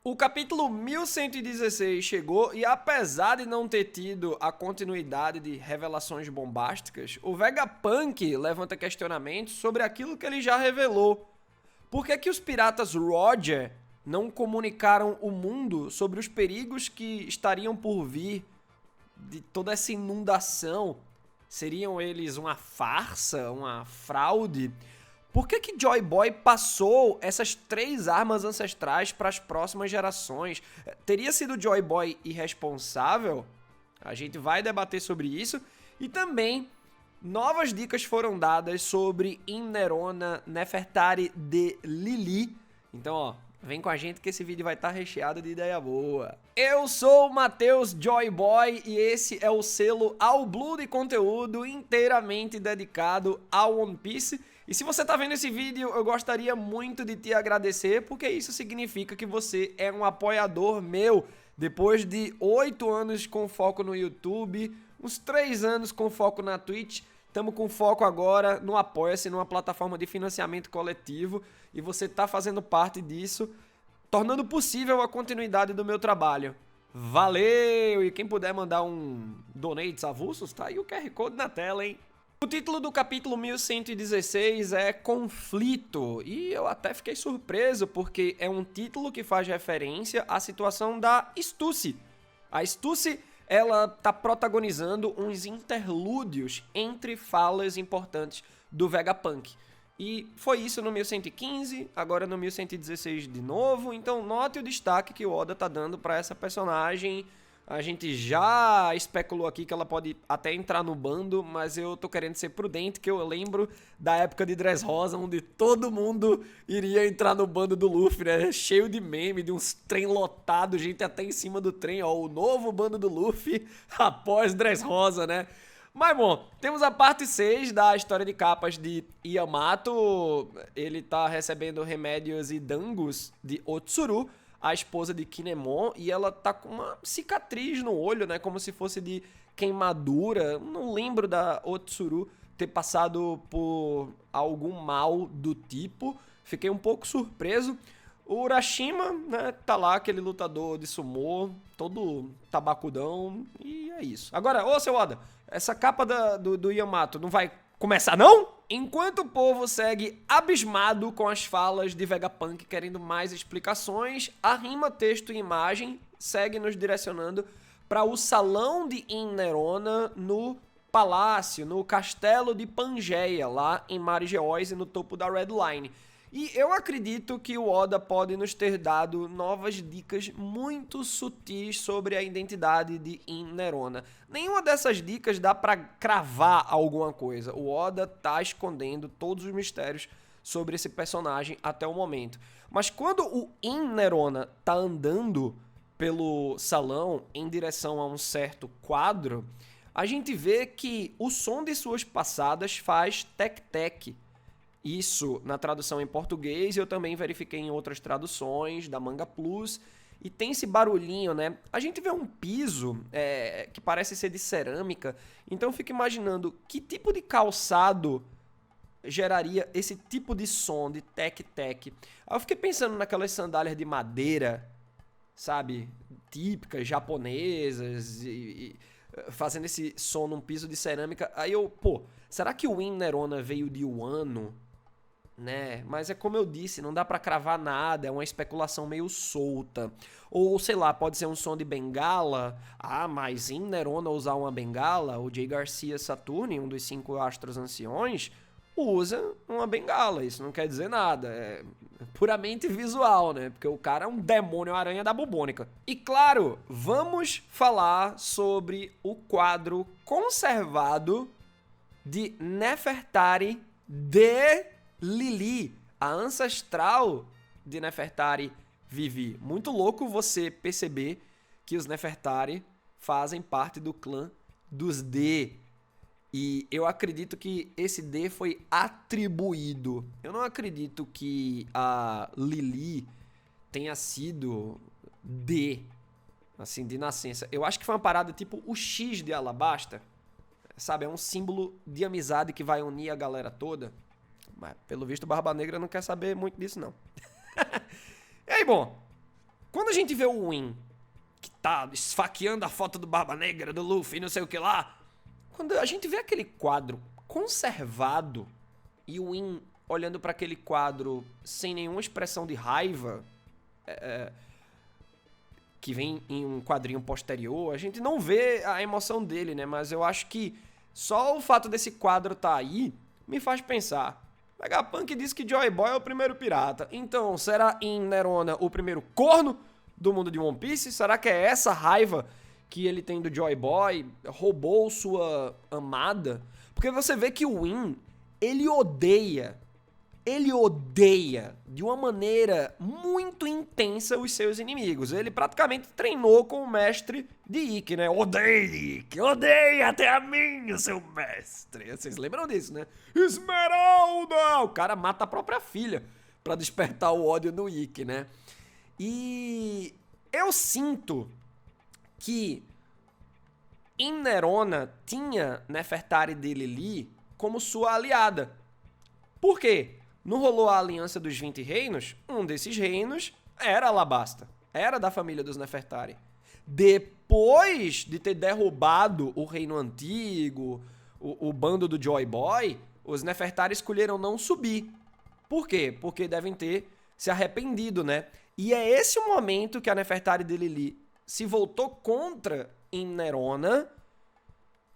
O capítulo 1116 chegou e, apesar de não ter tido a continuidade de revelações bombásticas, o Vegapunk levanta questionamentos sobre aquilo que ele já revelou. Por que os piratas Roger não comunicaram o mundo sobre os perigos que estariam por vir de toda essa inundação? Seriam eles uma farsa, uma fraude? Por que Joy Boy passou essas 3 armas ancestrais para as próximas gerações? Teria sido Joy Boy irresponsável? A gente vai debater sobre isso. E também, novas dicas foram dadas sobre Inerona Nefertari de Lili. Então, ó, vem com a gente que esse vídeo vai estar recheado de ideia boa. Eu sou o Matheus Joy Boy e esse é o selo All Blue de conteúdo inteiramente dedicado ao One Piece. E se você tá vendo esse vídeo, eu gostaria muito de te agradecer, porque isso significa que você é um apoiador meu. Depois de 8 anos com foco no YouTube, uns 3 anos com foco na Twitch, estamos com foco agora no Apoia-se, numa plataforma de financiamento coletivo, e você tá fazendo parte disso, tornando possível a continuidade do meu trabalho. Valeu! E quem puder mandar um donates avulsos, tá aí o QR Code na tela, hein? O título do capítulo 1116 é Conflito, e eu até fiquei surpreso porque é um título que faz referência à situação da Stussy. A Stussy, ela tá protagonizando uns interlúdios entre falas importantes do Vegapunk. E foi isso no 1115, agora no 1116 de novo, então note o destaque que o Oda tá dando para essa personagem. A gente já especulou aqui que ela pode até entrar no bando, mas eu tô querendo ser prudente, que eu lembro da época de Dressrosa, onde todo mundo iria entrar no bando do Luffy, né? Cheio de meme, de uns trem lotados, gente até em cima do trem, ó, o novo bando do Luffy após Dressrosa, né? Mas bom, temos a parte 6 da história de capas de Yamato. Ele tá recebendo remédios e dangos de Otsuru, a esposa de Kinemon, e ela tá com uma cicatriz no olho, né, como se fosse de queimadura. Não lembro da Otsuru ter passado por algum mal do tipo. Fiquei um pouco surpreso. O Urashima, né, tá lá, aquele lutador de sumô, todo tabacudão, e é isso. Agora, ô seu Oda, essa capa do Yamato não vai começar não? Enquanto o povo segue abismado com as falas de Vegapunk querendo mais explicações, a rima, texto e imagem segue nos direcionando para o salão de Inerona no palácio, no castelo de Pangeia, lá em Marigeoise, no topo da Red Line. E eu acredito que o Oda pode nos ter dado novas dicas muito sutis sobre a identidade de Inerona. Nenhuma dessas dicas dá pra cravar alguma coisa. O Oda tá escondendo todos os mistérios sobre esse personagem até o momento. Mas quando o Inerona tá andando pelo salão em direção a um certo quadro, a gente vê que o som de suas passadas faz tec-tec. Isso na tradução em português, eu também verifiquei em outras traduções da Manga Plus, e tem esse barulhinho, né? A gente vê um piso que parece ser de cerâmica, então eu fico imaginando que tipo de calçado geraria esse tipo de som de tec-tec. Aí eu fiquei pensando naquelas sandálias de madeira, sabe? Típicas, japonesas, e fazendo esse som num piso de cerâmica. Aí eu, será que o Inerona veio de Wano? Né? Mas é como eu disse, não dá pra cravar nada, é uma especulação meio solta. Ou, sei lá, pode ser um som de bengala. Ah, mas em Nerona usar uma bengala, o Jay Garcia Saturni, um dos 5 astros anciões, usa uma bengala. Isso não quer dizer nada, é puramente visual, né? Porque o cara é um demônio aranha da bubônica. E claro, vamos falar sobre o quadro conservado de Nefertari de Lili, a ancestral de Nefertari Vivi. Muito louco você perceber que os Nefertari fazem parte do clã dos D. E eu acredito que esse D foi atribuído. Eu não acredito que a Lili tenha sido D, assim, de nascença. Eu acho que foi uma parada tipo o X de Alabasta. Sabe, é um símbolo de amizade que vai unir a galera toda. Mas, pelo visto, o Barba Negra não quer saber muito disso, não. E aí, bom, Quando a gente vê o Win, que tá esfaqueando a foto do Barba Negra, do Luffy, não sei o que lá, quando a gente vê aquele quadro conservado e o Win olhando para aquele quadro sem nenhuma expressão de raiva, que vem em um quadrinho posterior, a gente não vê a emoção dele, né? Mas eu acho que só o fato desse quadro tá aí me faz pensar. Vegapunk disse que Joy Boy é o primeiro pirata. Então, será em Nerona o primeiro corno do mundo de One Piece? Será que é essa raiva que ele tem do Joy Boy? Roubou sua amada? Porque você vê que o Win, ele odeia de uma maneira muito intensa os seus inimigos. Ele praticamente treinou com o mestre de Ikki, né? Odeie Ikki, odeie até a mim, o seu mestre. Vocês lembram disso, né? Esmeralda! O cara mata a própria filha pra despertar o ódio no Ikki, né? E eu sinto que em Nerona tinha Nefertari de Lili como sua aliada. Por quê? Não rolou a aliança dos 20 reinos? Um desses reinos era Alabasta. Era da família dos Nefertari. Depois de ter derrubado o reino antigo, o bando do Joy Boy, os Nefertari escolheram não subir. Por quê? Porque devem ter se arrependido, né? E é esse o momento que a Nefertari de Lili se voltou contra em Nerona,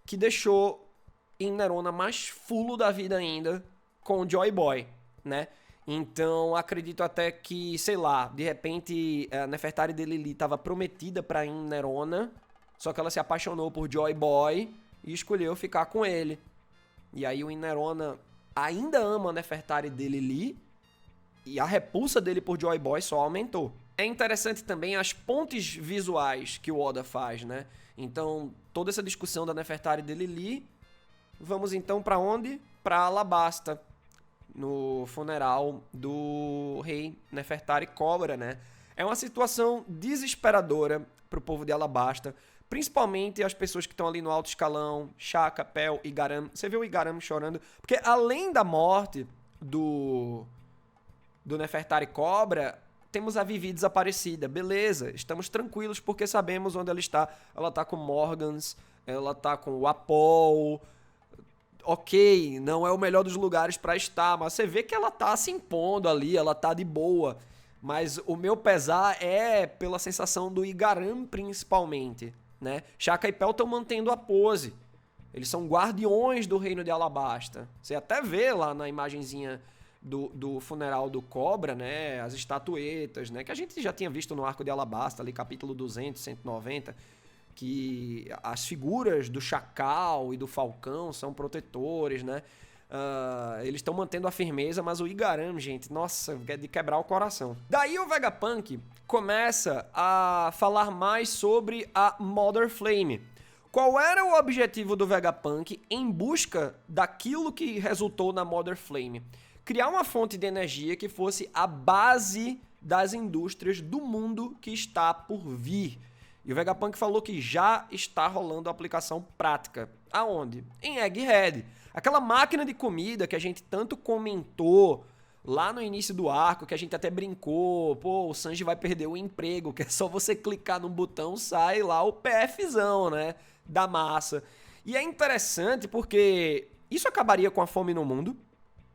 que deixou em Nerona mais fulo da vida ainda com o Joy Boy, né? Então, acredito até que, sei lá, de repente a Nefertari de Lili estava prometida pra Nerona, só que ela se apaixonou por Joy Boy e escolheu ficar com ele. E aí o Nerona ainda ama a Nefertari de Lili e a repulsa dele por Joy Boy só aumentou. É interessante também as pontes visuais que o Oda faz, né? Então, toda essa discussão da Nefertari de Lili, vamos então pra onde? Pra Alabasta, no funeral do rei Nefertari Cobra, né? É uma situação desesperadora pro povo de Alabasta, principalmente as pessoas que estão ali no alto escalão, Shaka, Pel, Igaram. Você vê o Igaram chorando, porque além da morte do Nefertari Cobra, temos a Vivi desaparecida. Beleza, estamos tranquilos porque sabemos onde ela está. Ela tá com Morgans, ela tá com o Apol. Ok, não é o melhor dos lugares pra estar, mas você vê que ela tá se impondo ali, ela tá de boa. Mas o meu pesar é pela sensação do Igaram, principalmente, né? Shaka e Pel estão mantendo a pose. Eles são guardiões do reino de Alabasta. Você até vê lá na imagenzinha do funeral do Cobra, né? As estatuetas, né? Que a gente já tinha visto no Arco de Alabasta, ali capítulo 200, 190, que as figuras do Chacal e do Falcão são protetores, né? Eles estão mantendo a firmeza, mas o Igaram, gente, nossa, é de quebrar o coração. Daí o Vegapunk começa a falar mais sobre a Mother Flame. Qual era o objetivo do Vegapunk em busca daquilo que resultou na Mother Flame? Criar uma fonte de energia que fosse a base das indústrias do mundo que está por vir. E o Vegapunk falou que já está rolando a aplicação prática. Aonde? Em Egghead. Aquela máquina de comida que a gente tanto comentou lá no início do arco, que a gente até brincou, pô, o Sanji vai perder o emprego, que é só você clicar num botão, sai lá o PFzão, né, da massa. E é interessante porque isso acabaria com a fome no mundo,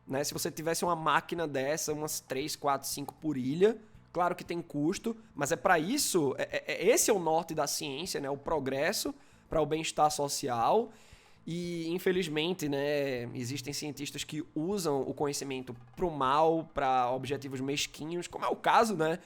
né? Se você tivesse uma máquina dessa, umas 3, 4, 5 por ilha, claro que tem custo, mas é para isso, esse é o norte da ciência, né? O progresso para o bem-estar social. E, infelizmente, né, existem cientistas que usam o conhecimento pro mal, para objetivos mesquinhos, como é o caso, né,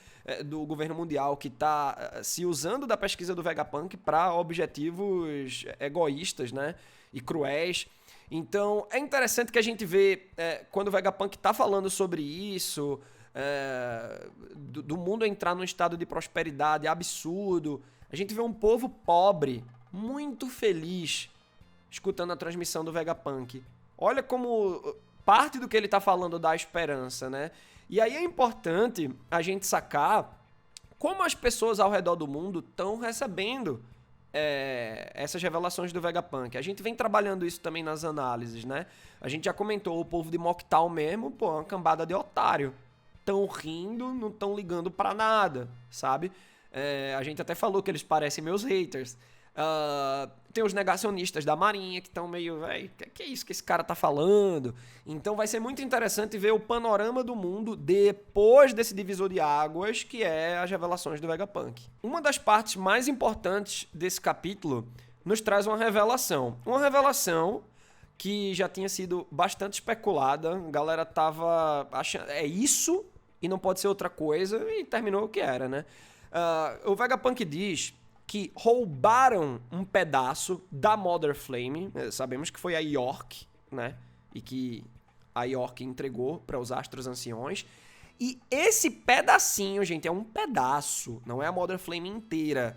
do governo mundial, que está se usando da pesquisa do Vegapunk para objetivos egoístas, né, e cruéis. Então, é interessante que a gente vê, quando o Vegapunk está falando sobre isso, do mundo entrar num estado de prosperidade absurdo, a gente vê um povo pobre, muito feliz, escutando a transmissão do Vegapunk. Olha como parte do que ele está falando dá esperança, né? E aí é importante a gente sacar como as pessoas ao redor do mundo estão recebendo essas revelações do Vegapunk. A gente vem trabalhando isso também nas análises, né? A gente já comentou, o povo de Mocktal mesmo, pô, é uma cambada de otário. tão rindo, não tão ligando pra nada, sabe? A gente até falou que eles parecem meus haters. Tem os negacionistas da Marinha que estão meio, velho, que é isso que esse cara tá falando? Então vai ser muito interessante ver o panorama do mundo depois desse divisor de águas, que é as revelações do Vegapunk. Uma das partes mais importantes desse capítulo nos traz uma revelação. Uma revelação que já tinha sido bastante especulada, a galera tava achando, é isso e não pode ser outra coisa, e terminou o que era, né? O Vegapunk diz que roubaram um pedaço da Mother Flame. Sabemos que foi a York, né? E que a York entregou para os Astros Anciões. E esse pedacinho, gente, é um pedaço, não é a Mother Flame inteira.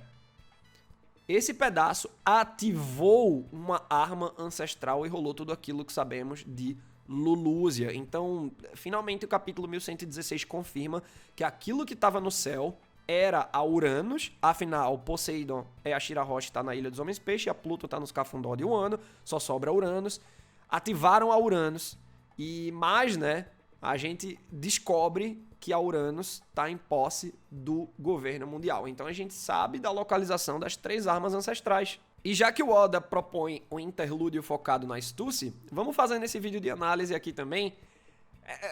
Esse pedaço ativou uma arma ancestral e rolou tudo aquilo que sabemos de Lulúzia. Então, finalmente o capítulo 1116 confirma que aquilo que estava no céu era a Uranus, afinal, Poseidon é a Shirahoshi que tá na Ilha dos Homens Peixe, a Pluto tá nos Cafundó de Wano, só sobra Uranus. Ativaram a Uranus e mais, né, a gente descobre que a Uranus tá em posse do governo mundial. Então a gente sabe da localização das 3 armas ancestrais. E já que o Oda propõe um interlúdio focado na Stussy, vamos fazer nesse vídeo de análise aqui também.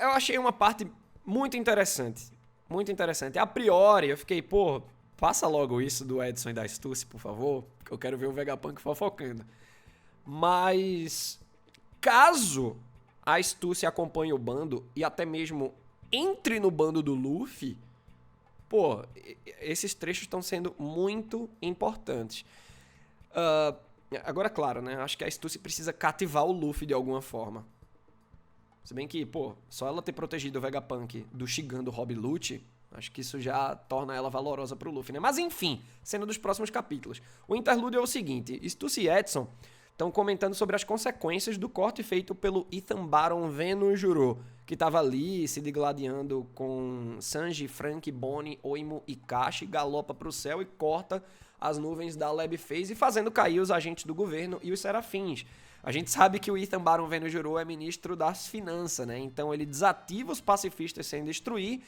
Eu achei uma parte muito interessante. Muito interessante. A priori, eu fiquei, pô, passa logo isso do Edson e da Stussy, por favor, porque eu quero ver o Vegapunk fofocando. Mas, caso a Stussy acompanhe o bando e até mesmo entre no bando do Luffy, pô, esses trechos estão sendo muito importantes. Agora, claro, né, acho que a Stussy precisa cativar o Luffy de alguma forma. Se bem que, pô, só ela ter protegido o Vegapunk do Shigan do Rob Lucci, acho que isso já torna ela valorosa pro Luffy, né? Mas enfim, cena dos próximos capítulos. O interlúdio é o seguinte, Stussy e Edson estão comentando sobre as consequências do corte feito pelo Ethan Baron vendo Juro, que tava ali se digladiando com Sanji, Frank, Bonnie, Oimo e Kashi, galopa pro céu e corta as nuvens da Lab Phase, fazendo cair os agentes do governo e os serafins. A gente sabe que o Ethan Baron vendo Juro é ministro das finanças, né? Então ele desativa os pacifistas sem destruir,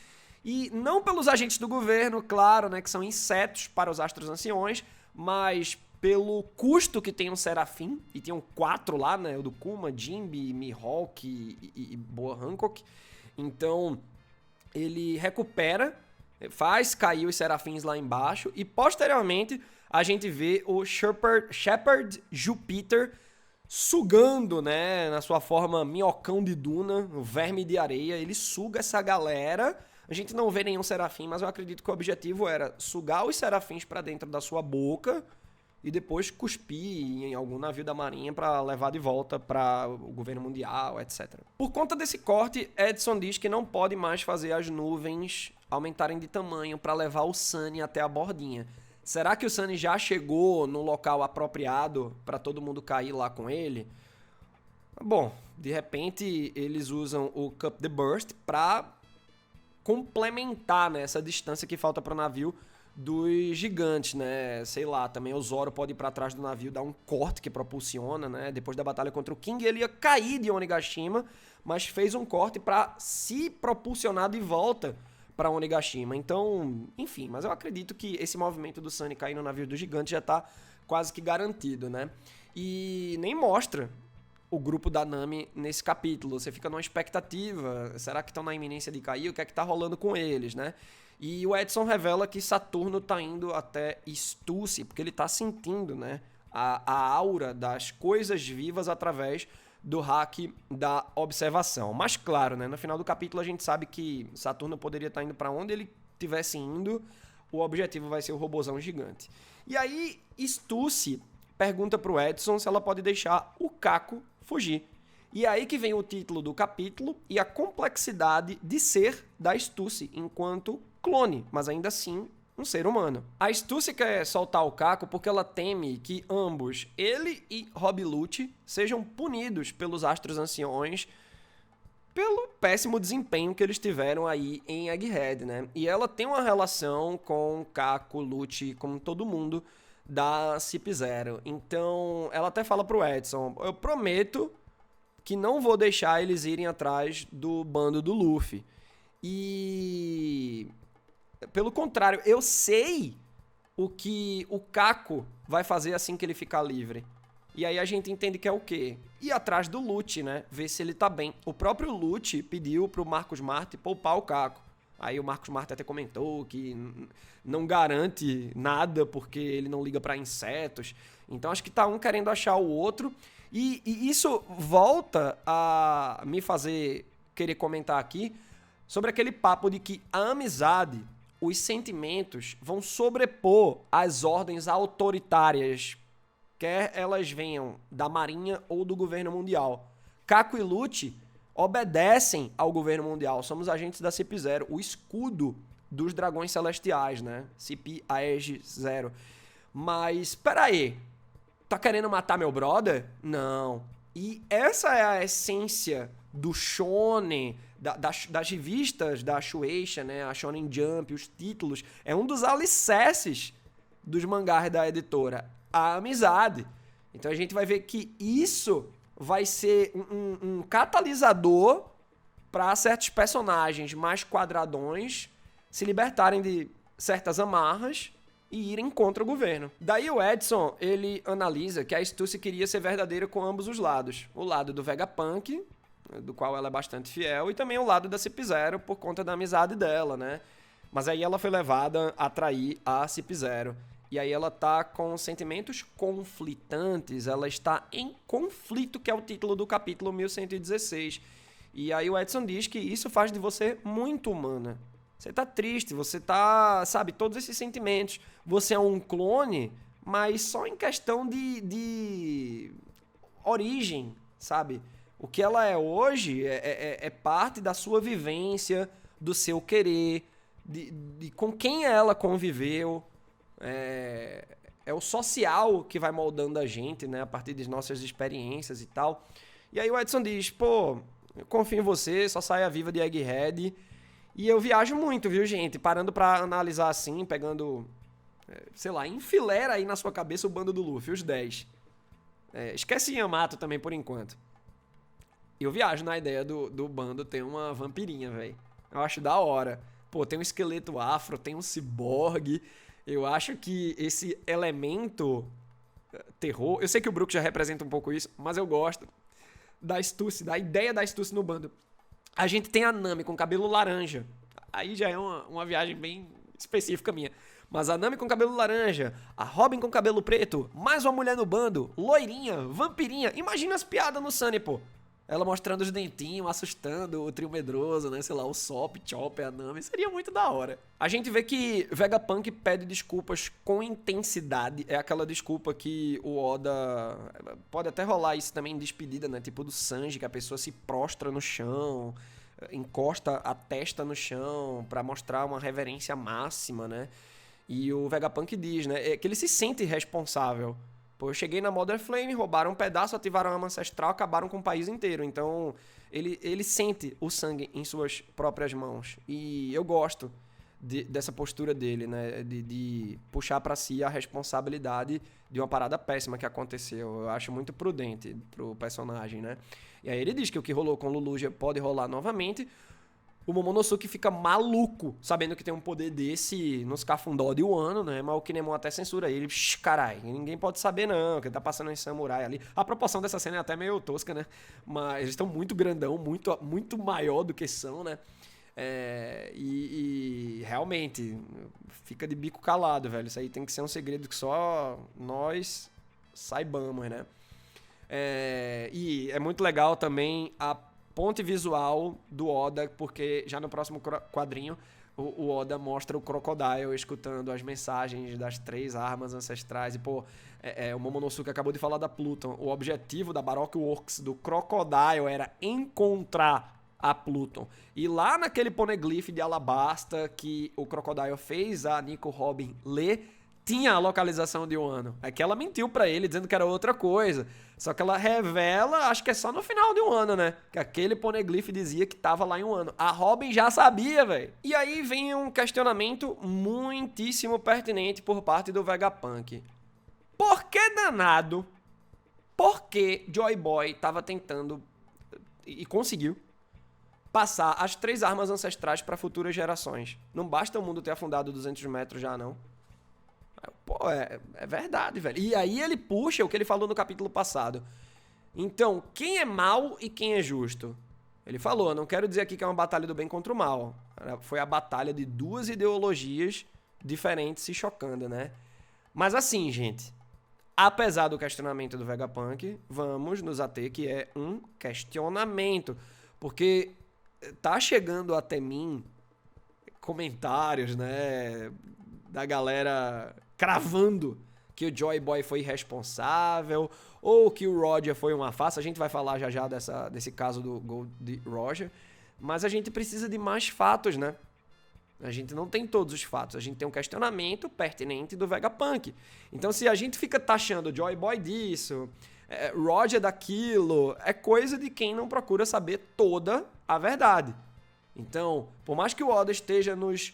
e não pelos agentes do governo, claro, né, que são insetos para os Astros Anciões, mas pelo custo que tem um serafim, e tinham 4 lá, né, o do Kuma, Jinbe, Mihawk e Boa Hancock. Então ele recupera, faz cair os serafins lá embaixo, e posteriormente a gente vê o Shepard Jupiter sugando, né, na sua forma minhocão de duna, o verme de areia. Ele suga essa galera. A gente não vê nenhum serafim, mas eu acredito que o objetivo era sugar os serafins pra dentro da sua boca e depois cuspir em algum navio da marinha pra levar de volta para o governo mundial, etc. Por conta desse corte, Edson diz que não pode mais fazer as nuvens aumentarem de tamanho pra levar o Sunny até a bordinha. Será que o Sunny já chegou no local apropriado para todo mundo cair lá com ele? Bom, de repente eles usam o Cup the Burst para complementar, né, essa distância que falta para o navio dos gigantes, né? Sei lá, também o Zoro pode ir para trás do navio, dar um corte que propulsiona, né? Depois da batalha contra o King, ele ia cair de Onigashima, mas fez um corte para se propulsionar de volta para Onigashima. Então, enfim, mas eu acredito que esse movimento do Sunny cair no navio do gigante já tá quase que garantido, né? E nem mostra o grupo da Nami nesse capítulo. Você fica numa expectativa, será que estão na iminência de cair? O que é que tá rolando com eles, né? E o Edson revela que Saturno tá indo até Stussy, porque ele tá sentindo, né, a aura das coisas vivas através do hack da observação. Mas claro, né, no final do capítulo a gente sabe que Saturno poderia estar indo para onde ele estivesse indo, o objetivo vai ser o robozão gigante. E aí Stussy pergunta pro Edson se ela pode deixar o Kako fugir. E é aí que vem o título do capítulo e a complexidade de ser da Stussy enquanto clone, mas ainda assim um ser humano. A Stussy quer soltar o Kako porque ela teme que ambos, ele e Rob Lucci, sejam punidos pelos Astros Anciões pelo péssimo desempenho que eles tiveram aí em Egghead, né? E ela tem uma relação com Kako, Lucci, com todo mundo da CP0. Então, ela até fala pro Edson, eu prometo que não vou deixar eles irem atrás do bando do Luffy. E pelo contrário, eu sei o que o Caco vai fazer assim que ele ficar livre. E aí a gente entende que é o quê? Ir atrás do Lute, né? Ver se ele tá bem. O próprio Lute pediu pro Marcos Smart poupar o Caco. Aí o Marcos Smart até comentou que não garante nada porque ele não liga pra insetos. Então acho que tá um querendo achar o outro. E isso volta a me fazer querer comentar aqui sobre aquele papo de que a amizade, os sentimentos vão sobrepor as ordens autoritárias, quer elas venham da Marinha ou do governo mundial. Caco e Lute obedecem ao governo mundial, somos agentes da CIP-0, o escudo dos dragões celestiais, né? CIP Aegis 0. Mas, peraí, tá querendo matar meu brother? Não. E essa é a essência do shonen, das revistas da Shueisha, né? A Shonen Jump, os títulos. É um dos alicerces dos mangás da editora. A amizade. Então a gente vai ver que isso vai ser um catalisador para certos personagens mais quadradões se libertarem de certas amarras e irem contra o governo. Daí o Edson, ele analisa que a Stussy queria ser verdadeira com ambos os lados. O lado do Vegapunk, do qual ela é bastante fiel, e também o lado da CIP-0 por conta da amizade dela, né? Mas aí ela foi levada a trair a CIP-0. E aí ela tá com sentimentos conflitantes, ela está em conflito, que é o título do capítulo 1116. E aí o Edson diz que isso faz de você muito humana. Você tá triste, você tá, sabe, todos esses sentimentos. Você é um clone, mas só em questão de origem, sabe? O que ela é hoje é parte da sua vivência, do seu querer, de com quem ela conviveu. É o social que vai moldando a gente, né? A partir das nossas experiências e tal. E aí o Edson diz, pô, eu confio em você, só saia viva de Egghead. E eu viajo muito, viu, gente? Parando pra analisar assim, pegando, sei lá, enfileira aí na sua cabeça o bando do Luffy, os 10. Esquece Yamato também por enquanto. Eu viajo na ideia do bando ter uma vampirinha, velho. Eu acho da hora. Pô, tem um esqueleto afro, tem um ciborgue. Eu acho que esse elemento terror... Eu sei que o Brook já representa um pouco isso, mas eu gosto da Stussy, da ideia da Stussy no bando. A gente tem a Nami com cabelo laranja. Aí já é uma viagem bem específica minha. Mas a Nami com cabelo laranja, a Robin com cabelo preto, mais uma mulher no bando, loirinha, vampirinha. Imagina as piadas no Sunny, pô. Ela mostrando os dentinhos, assustando o trio medroso, né? Sei lá, o Sop, Chopper, a Nami. Seria muito da hora. A gente vê que Vegapunk pede desculpas com intensidade. É aquela desculpa que o Oda... Pode até rolar isso também em despedida, né? Tipo do Sanji, que a pessoa se prostra no chão, encosta a testa no chão pra mostrar uma reverência máxima, né? E o Vegapunk diz, né? Que ele se sente responsável. Pô, eu cheguei na Mother Flame, roubaram um pedaço, ativaram a arma ancestral, acabaram com o país inteiro. Então, ele sente o sangue em suas próprias mãos. E eu gosto dessa postura dele, né? De puxar pra si a responsabilidade de uma parada péssima que aconteceu. Eu acho muito prudente pro personagem, né? E aí ele diz que o que rolou com o Luluja pode rolar novamente. O Momonosuke fica maluco, sabendo que tem um poder desse nos cafundó de Wano, né? Mas o Kinemon até censura ele. Carai, ninguém pode saber não, que ele tá passando em samurai ali. A proporção dessa cena é até meio tosca, né? Mas eles estão muito grandão, muito maior do que são, né? E realmente, fica de bico calado, velho. Isso aí tem que ser um segredo que só nós saibamos, né? E é muito legal também a ponte visual do Oda, porque já no próximo quadrinho o Oda mostra o Crocodile escutando as mensagens das 3 armas ancestrais. E, pô, o Momonosuke acabou de falar da Pluton. O objetivo da Baroque Works do Crocodile era encontrar a Pluton. E lá naquele poneglyph de Alabasta que o Crocodile fez a Nico Robin ler, tinha a localização de Wano. É que ela mentiu pra ele, dizendo que era outra coisa. Só que ela revela, acho que é só no final de Wano, né? Que aquele poneglyph dizia que tava lá em Wano. A Robin já sabia, velho. E aí vem um questionamento muitíssimo pertinente por parte do Vegapunk. Por que danado? Por que Joy Boy tava tentando, e conseguiu, passar as 3 armas ancestrais para futuras gerações. Não basta o mundo ter afundado 200 metros já, não. Pô, é verdade, velho. E aí ele puxa o que ele falou no capítulo passado. Então, quem é mal e quem é justo? Ele falou, não quero dizer aqui que é uma batalha do bem contra o mal. Foi a batalha de 2 ideologias diferentes se chocando, né? Mas assim, gente, apesar do questionamento do Vegapunk, vamos nos ater que é um questionamento. Porque tá chegando até mim comentários, né, da galera cravando que o Joy Boy foi irresponsável ou que o Roger foi uma farsa. A gente vai falar já desse caso do Gold Roger, mas a gente precisa de mais fatos, né? A gente não tem todos os fatos, a gente tem um questionamento pertinente do Vegapunk. Então, se a gente fica taxando o Joy Boy disso, Roger daquilo, é coisa de quem não procura saber toda a verdade. Então, por mais que o Oda esteja nos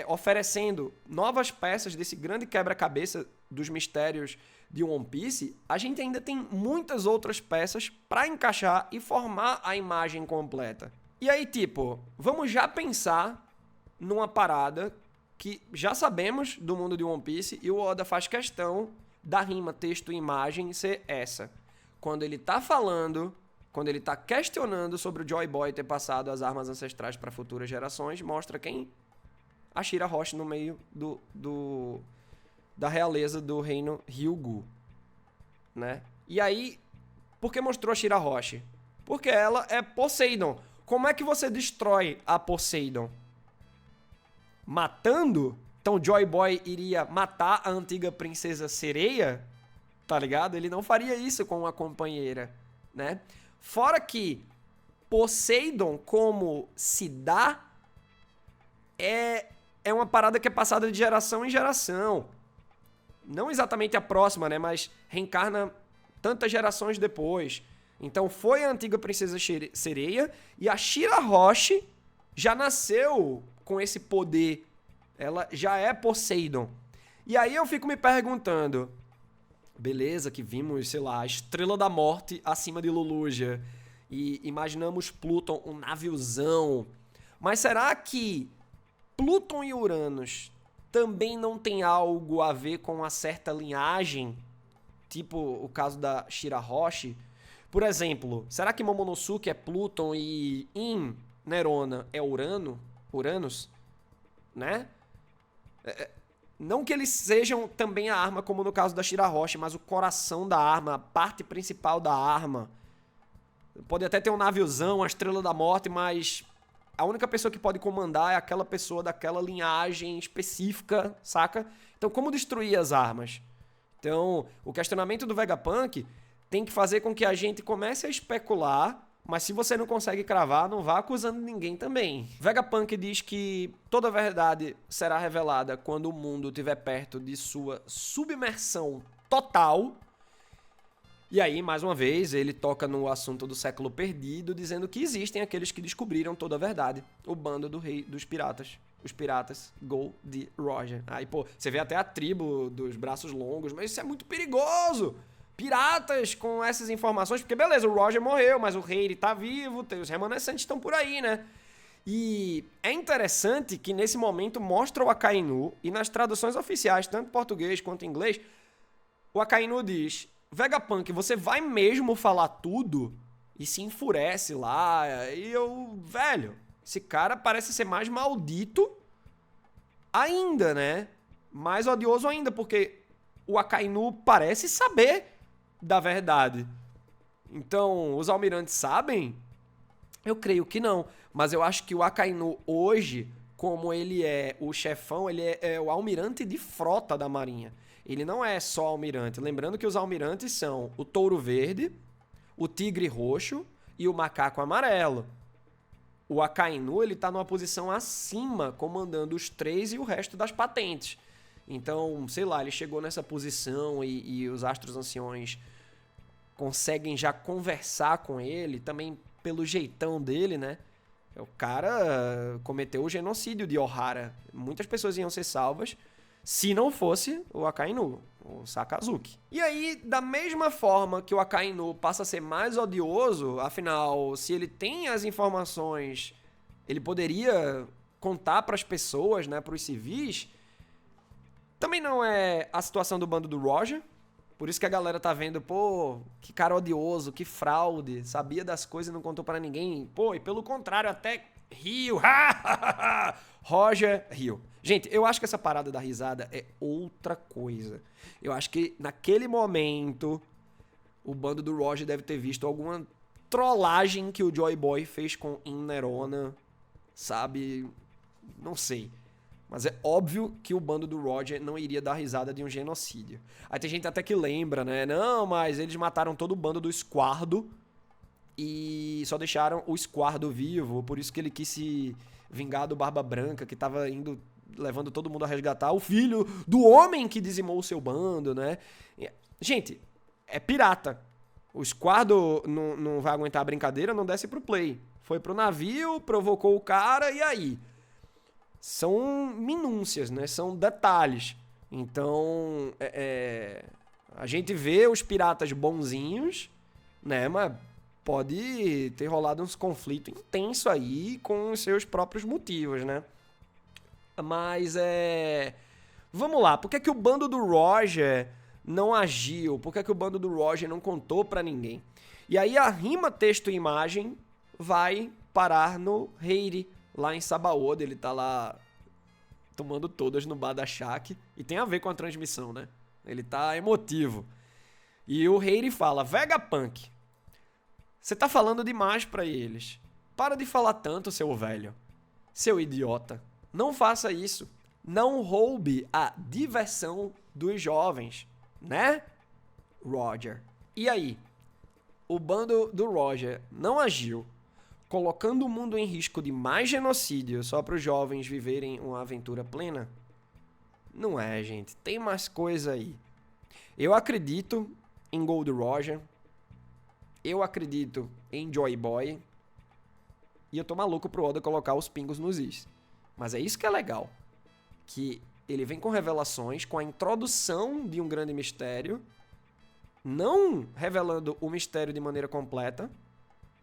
oferecendo novas peças desse grande quebra-cabeça dos mistérios de One Piece, a gente ainda tem muitas outras peças para encaixar e formar a imagem completa. E aí, tipo, vamos já pensar numa parada que já sabemos do mundo de One Piece e o Oda faz questão da rima texto e imagem ser essa. Quando ele tá falando, quando ele tá questionando sobre o Joy Boy ter passado as armas ancestrais para futuras gerações, mostra quem? A Shira Hoshi no meio da realeza do reino Hyugu, né? E aí, por que mostrou a Shira Hoshi? Porque ela é Poseidon. Como é que você destrói a Poseidon? Matando? Então Joy Boy iria matar a antiga princesa sereia? Tá ligado? Ele não faria isso com uma companheira, né? Fora que Poseidon, como se dá, é uma parada que é passada de geração em geração. Não exatamente a próxima, né? Mas reencarna tantas gerações depois. Então foi a antiga princesa sereia e a Shira Hoshi já nasceu com esse poder. Ela já é Poseidon. E aí eu fico me perguntando, beleza que vimos, sei lá, a Estrela da Morte acima de Luluja e imaginamos Pluton, um naviozão. Mas será que Pluton e Uranus também não tem algo a ver com uma certa linhagem? Tipo o caso da Shira Hoshi? Por exemplo, será que Momonosuke é Pluton e Nerona é Uranus? Né? Não que eles sejam também a arma, como no caso da Shira Hoshi, mas o coração da arma, a parte principal da arma. Pode até ter um naviozão, a Estrela da Morte, mas a única pessoa que pode comandar é aquela pessoa daquela linhagem específica, saca? Então, como destruir as armas? Então, o questionamento do Vegapunk tem que fazer com que a gente comece a especular, mas se você não consegue cravar, não vá acusando ninguém também. Vegapunk diz que toda a verdade será revelada quando o mundo estiver perto de sua submersão total. E aí, mais uma vez, ele toca no assunto do século perdido, dizendo que existem aqueles que descobriram toda a verdade. O bando do rei dos piratas. Os piratas Gold Roger. Aí, pô, você vê até a tribo dos braços longos, mas isso é muito perigoso. Piratas com essas informações, porque beleza, o Roger morreu, mas o rei ele tá vivo, os remanescentes estão por aí, né? E é interessante que nesse momento mostra o Akainu, e nas traduções oficiais, tanto em português quanto em inglês, o Akainu diz: Vegapunk, você vai mesmo falar tudo? E se enfurece lá, e velho, esse cara parece ser mais maldito ainda, né? Mais odioso ainda, porque o Akainu parece saber da verdade. Então, os almirantes sabem? Eu creio que não. Mas eu acho que o Akainu hoje, como ele é o chefão, ele é o almirante de frota da marinha. Ele não é só almirante. Lembrando que os almirantes são o touro verde, o tigre roxo e o macaco amarelo. O Akainu, ele tá numa posição acima, comandando os 3 e o resto das patentes. Então, sei lá, ele chegou nessa posição e os astros anciões conseguem já conversar com ele, também pelo jeitão dele, né? O cara cometeu o genocídio de Ohara. Muitas pessoas iam ser salvas se não fosse o Akainu. o Sakazuki. E aí, da mesma forma que o Akainu passa a ser mais odioso, afinal, se ele tem as informações, ele poderia contar para as pessoas, né, para os civis. Também não é a situação do bando do Roger. Por isso que a galera tá vendo, pô, que cara odioso, que fraude, sabia das coisas e não contou para ninguém. Pô, e pelo contrário, até riu. Roger riu. Gente, eu acho que essa parada da risada é outra coisa. Eu acho que naquele momento o bando do Roger deve ter visto alguma trollagem que o Joy Boy fez com Nerona, sabe? Não sei. Mas é óbvio que o bando do Roger não iria dar risada de um genocídio. Aí tem gente até que lembra, né? Não, mas eles mataram todo o bando do Esquardo e só deixaram o Esquardo vivo. Por isso que ele quis se vingar do Barba Branca, que tava indo, levando todo mundo a resgatar o filho do homem que dizimou o seu bando, né? Gente, é pirata. O Esquardo não vai aguentar a brincadeira, não desce pro play. Foi pro navio, provocou o cara, e aí? São minúcias, né? São detalhes. Então, a gente vê os piratas bonzinhos, né? Mas pode ter rolado uns conflitos intensos aí com os seus próprios motivos, né? Mas vamos lá, por que que o bando do Roger não agiu? Por que que o bando do Roger não contou pra ninguém? E aí a rima texto e imagem vai parar no Heiri, lá em Sabaody. Ele tá lá tomando todas no bar da Shaq. E tem a ver com a transmissão, né? Ele tá emotivo. E o Heiri fala: Vegapunk, você tá falando demais pra eles. Para de falar tanto, seu velho. Seu idiota. Não faça isso. Não roube a diversão dos jovens, né, Roger? E aí? O bando do Roger não agiu, colocando o mundo em risco de mais genocídio só para os jovens viverem uma aventura plena? Não é, gente. Tem mais coisa aí. Eu acredito em Gold Roger. Eu acredito em Joy Boy. E eu tô maluco pro Oda colocar os pingos nos is. Mas é isso que é legal. Que ele vem com revelações, com a introdução de um grande mistério, não revelando o mistério de maneira completa,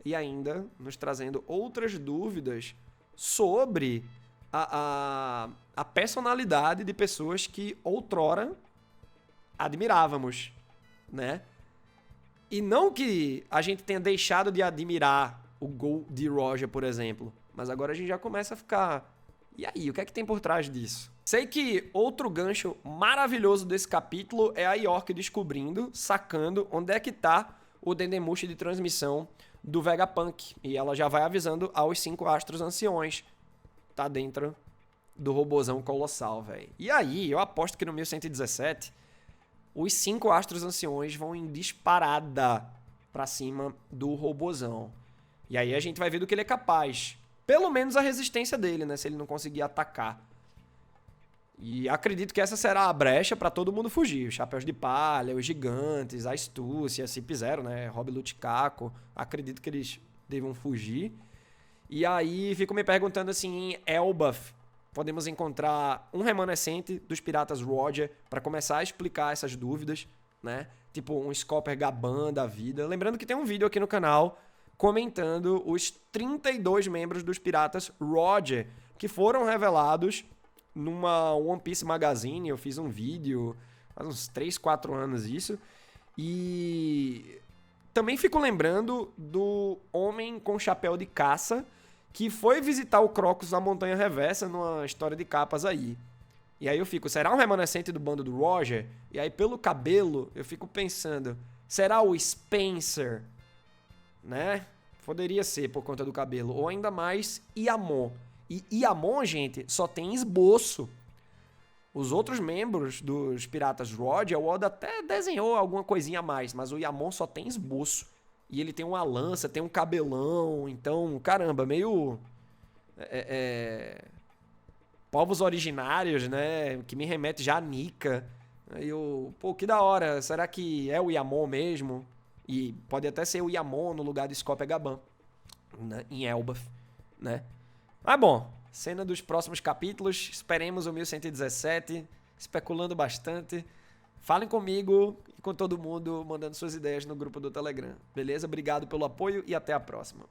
e ainda nos trazendo outras dúvidas sobre a personalidade de pessoas que outrora admirávamos, né? E não que a gente tenha deixado de admirar o Gold Roger, por exemplo, mas agora a gente já começa a ficar... E aí, o que é que tem por trás disso? Sei que outro gancho maravilhoso desse capítulo é a York descobrindo, sacando onde é que tá o Dendemushi de transmissão do Vegapunk. E ela já vai avisando aos 5 astros anciões. Tá dentro do robozão colossal, velho. E aí, eu aposto que no 1117, os 5 astros anciões vão em disparada pra cima do robozão. E aí a gente vai ver do que ele é capaz. Pelo menos a resistência dele, né? Se ele não conseguir atacar. E acredito que essa será a brecha pra todo mundo fugir. Os Chapéus de Palha, os Gigantes, a Astúcia, Cip Zero, né? Rob Lutikaku. Acredito que eles devam fugir. E aí fico me perguntando assim, em Elbaf, podemos encontrar um remanescente dos Piratas Roger pra começar a explicar essas dúvidas, né? Tipo um Scopper Gaban da vida. Lembrando que tem um vídeo aqui no canal comentando os 32 membros dos Piratas Roger, que foram revelados numa One Piece Magazine. Eu fiz um vídeo faz uns 3, 4 anos isso. E também fico lembrando do Homem com Chapéu de Caça, que foi visitar o Crocus na Montanha Reversa, numa história de capas aí. E aí eu fico, será um remanescente do bando do Roger? E aí pelo cabelo, eu fico pensando, será o Spencer? Né? Poderia ser por conta do cabelo. Ou ainda mais Iamon. E Iamon, gente, só tem esboço. Os outros membros dos Piratas Roger, o Oda até desenhou alguma coisinha a mais, mas o Iamon só tem esboço. E ele tem uma lança, tem um cabelão. Então, caramba, meio... povos originários, né? Que me remete já a Nika. Aí eu... Pô, que da hora. Será que é o Iamon mesmo? E pode até ser o Iamon no lugar do Scopper Gaban, né, em Elbaf, né? Mas bom, cena dos próximos capítulos, esperemos o 1117, especulando bastante. Falem comigo e com todo mundo, mandando suas ideias no grupo do Telegram. Beleza? Obrigado pelo apoio e até a próxima.